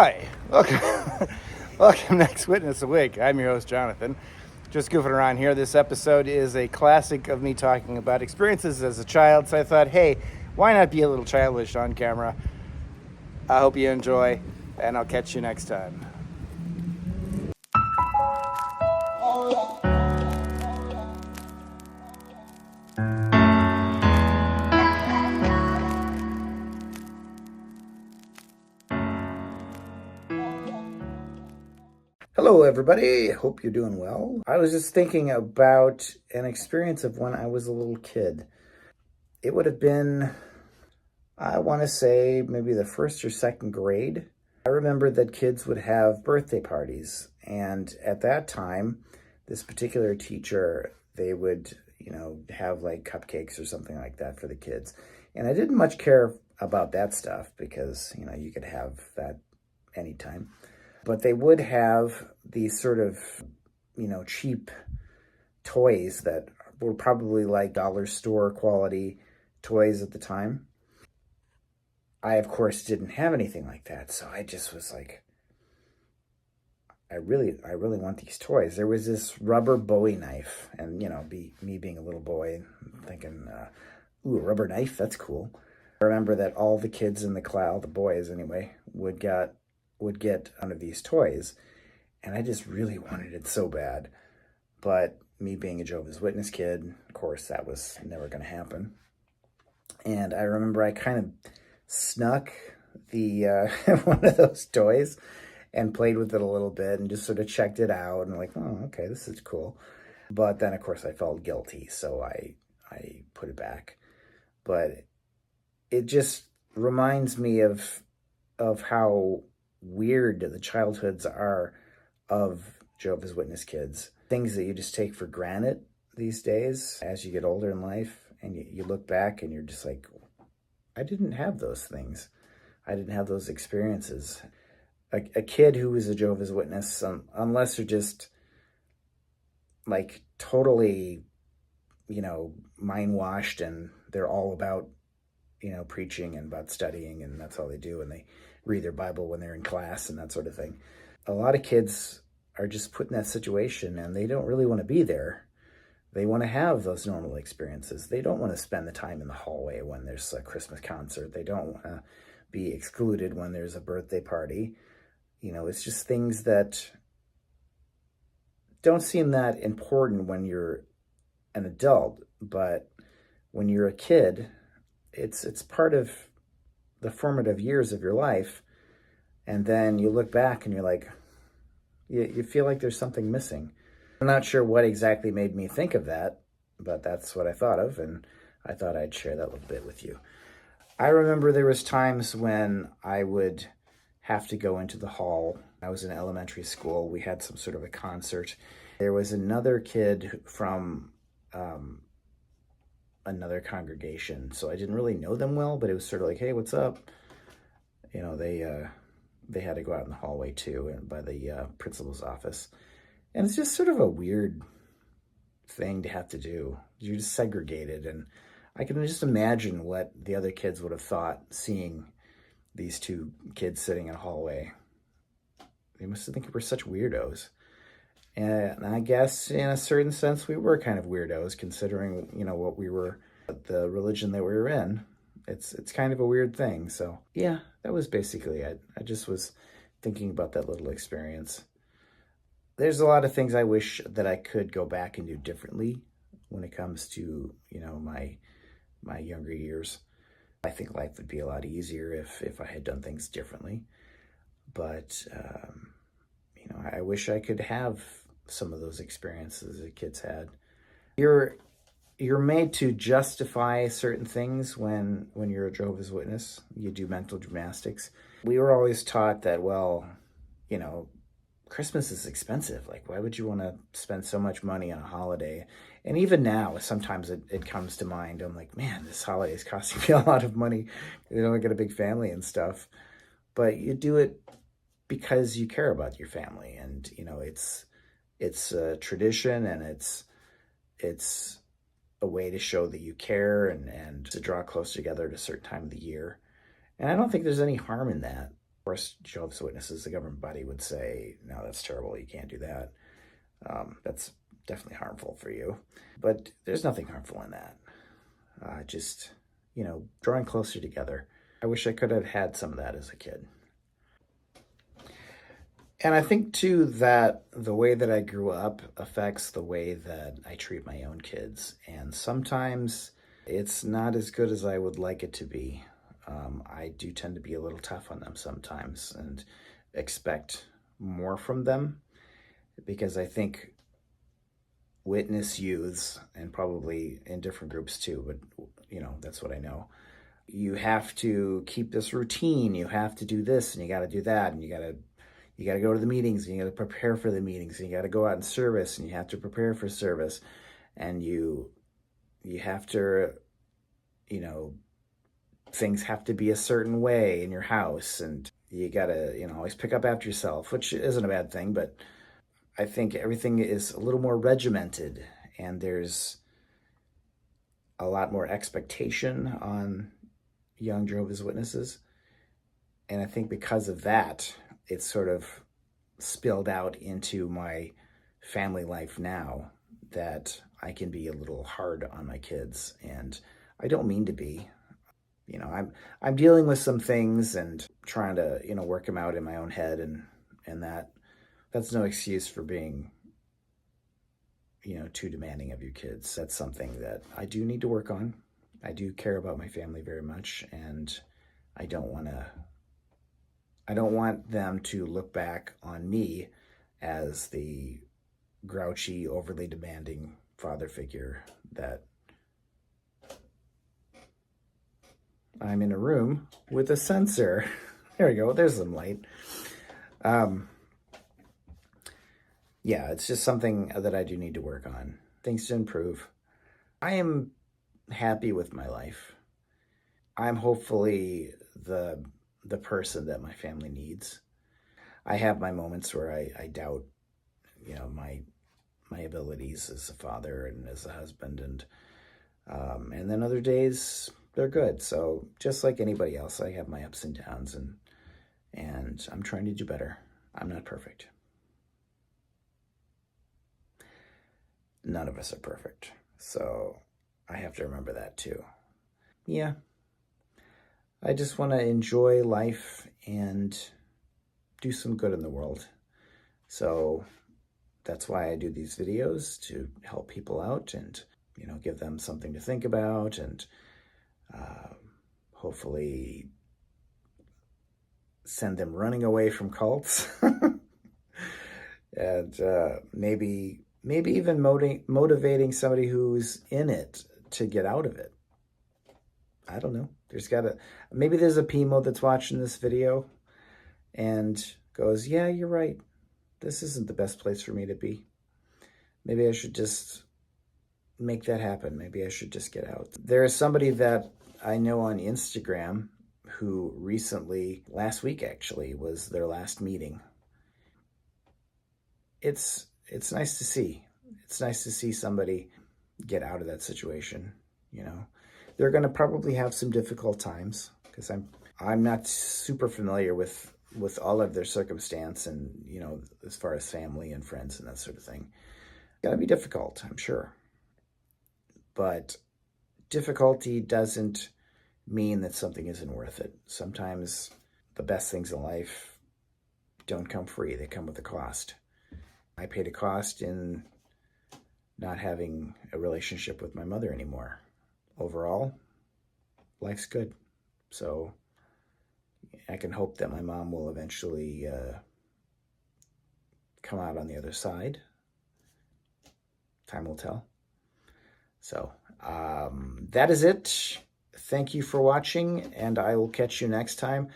Hi, welcome, welcome Next Witness Awake. I'm your host, Jonathan. Just goofing around here. This episode is a classic of me talking about experiences as a child, so I thought, hey, why not be a little childish on camera? I hope you enjoy, and I'll catch you next time. Hello, everybody. Hope you're doing well. I was just thinking about an experience of when I was a little kid. It would have been, I want to say, maybe the first or second grade. I remember that kids would have birthday parties. And at that time, this particular teacher, they would, have like cupcakes or something like that for the kids. And I didn't much care about that stuff because, you could have that anytime. But they would have these sort of, cheap toys that were probably like dollar store quality toys at the time. I, of course, didn't have anything like that. So I just was like, I really want these toys. There was this rubber Bowie knife. And, me being a little boy, thinking, ooh, a rubber knife, that's cool. I remember that all the kids in the class, the boys anyway, would get one of these toys, and I just really wanted it so bad. But me being a Jehovah's Witness kid, of course, that was never going to happen. And I remember I kind of snuck the one of those toys and played with it a little bit and just sort of checked it out and like, oh, okay, this is cool. But then, of course, I felt guilty, so I put it back. But it just reminds me of how weird the childhoods are of Jehovah's Witness kids. Things that you just take for granted these days as you get older in life, and you look back and you're just like, I didn't have those things. I didn't have those experiences. A kid who was a Jehovah's Witness, unless they're just like totally, mind washed and they're all about, preaching and about studying, and that's all they do, and they read their Bible when they're in class and that sort of thing. A lot of kids are just put in that situation and they don't really want to be there. They want to have those normal experiences. They don't want to spend the time in the hallway when there's a Christmas concert. They don't want to be excluded when there's a birthday party. It's just things that don't seem that important when you're an adult, but when you're a kid, it's part of the formative years of your life. And then you look back and you're like, you feel like there's something missing. I'm not sure what exactly made me think of that, but that's what I thought of, and I thought I'd share that little bit with you. I remember there was times when I would have to go into the hall. I was in elementary school. We had some sort of a concert. There was another kid from another congregation, so I didn't really know them well, but it was sort of like, hey, what's up? They had to go out in the hallway too, and by the principal's office. And it's just sort of a weird thing to have to do. You're just segregated, and I can just imagine what the other kids would have thought seeing these two kids sitting in a hallway. They must have think we're such weirdos. And I guess in a certain sense we were kind of weirdos, considering, what we were, the religion that we were in. It's kind of a weird thing. So yeah, that was basically it. I just was thinking about that little experience. There's a lot of things I wish that I could go back and do differently when it comes to, my younger years. I think life would be a lot easier if I had done things differently. But, I wish I could have some of those experiences that kids had. You're made to justify certain things when you're a Jehovah's Witness. You do mental gymnastics. We were always taught that, well, Christmas is expensive. Like, why would you want to spend so much money on a holiday? And even now, sometimes it comes to mind. I'm like, man, this holiday is costing me a lot of money. I got a big family and stuff. But you do it because you care about your family. And, it's a tradition, and it's a way to show that you care and to draw close together at a certain time of the year. And I don't think there's any harm in that. Of course, Jehovah's Witnesses, the government body, would say, no, that's terrible, you can't do that. That's definitely harmful for you. But there's nothing harmful in that. Just, drawing closer together. I wish I could have had some of that as a kid. And I think, too, that the way that I grew up affects the way that I treat my own kids. And sometimes it's not as good as I would like it to be. I do tend to be a little tough on them sometimes and expect more from them, because I think witness youths, and probably in different groups too, but that's what I know. You have to keep this routine. You have to do this, and you got to do that, and you got to go to the meetings, and you got to prepare for the meetings, and you got to go out in service, and you have to prepare for service, and you have to, things have to be a certain way in your house, and you got to, always pick up after yourself, which isn't a bad thing, but I think everything is a little more regimented, and there's a lot more expectation on young Jehovah's Witnesses. And I think because of that, it's sort of spilled out into my family life now, that I can be a little hard on my kids. And I don't mean to be. I'm dealing with some things and trying to, work them out in my own head, and that's no excuse for being, too demanding of your kids. That's something that I do need to work on. I do care about my family very much, and I don't want them to look back on me as the grouchy, overly demanding father figure that I'm in a room with a sensor. There we go. There's some light. Yeah, it's just something that I do need to work on. Things to improve. I am happy with my life. I'm hopefully the person that my family needs. I have my moments where I doubt, my abilities as a father and as a husband, and then other days they're good. So just like anybody else, I have my ups and downs, and I'm trying to do better. I'm not perfect. None of us are perfect. So I have to remember that too. Yeah. I just want to enjoy life and do some good in the world. So that's why I do these videos, to help people out and, give them something to think about, and hopefully send them running away from cults. And maybe even motivating somebody who's in it to get out of it. I don't know. Maybe there's a PMO that's watching this video and goes, yeah, you're right. This isn't the best place for me to be. Maybe I should just make that happen. Maybe I should just get out. There is somebody that I know on Instagram who recently, last week actually, was their last meeting. It's nice to see. It's nice to see somebody get out of that situation. They're going to probably have some difficult times, because I'm not super familiar with all of their circumstance, and as far as family and friends and that sort of thing. It's got to be difficult, I'm sure. But difficulty doesn't mean that something isn't worth it. Sometimes the best things in life don't come free. They come with a cost. I paid a cost in not having a relationship with my mother anymore. Overall, life's good. So I can hope that my mom will eventually come out on the other side. Time will tell. So that is it. Thank you for watching, and I will catch you next time.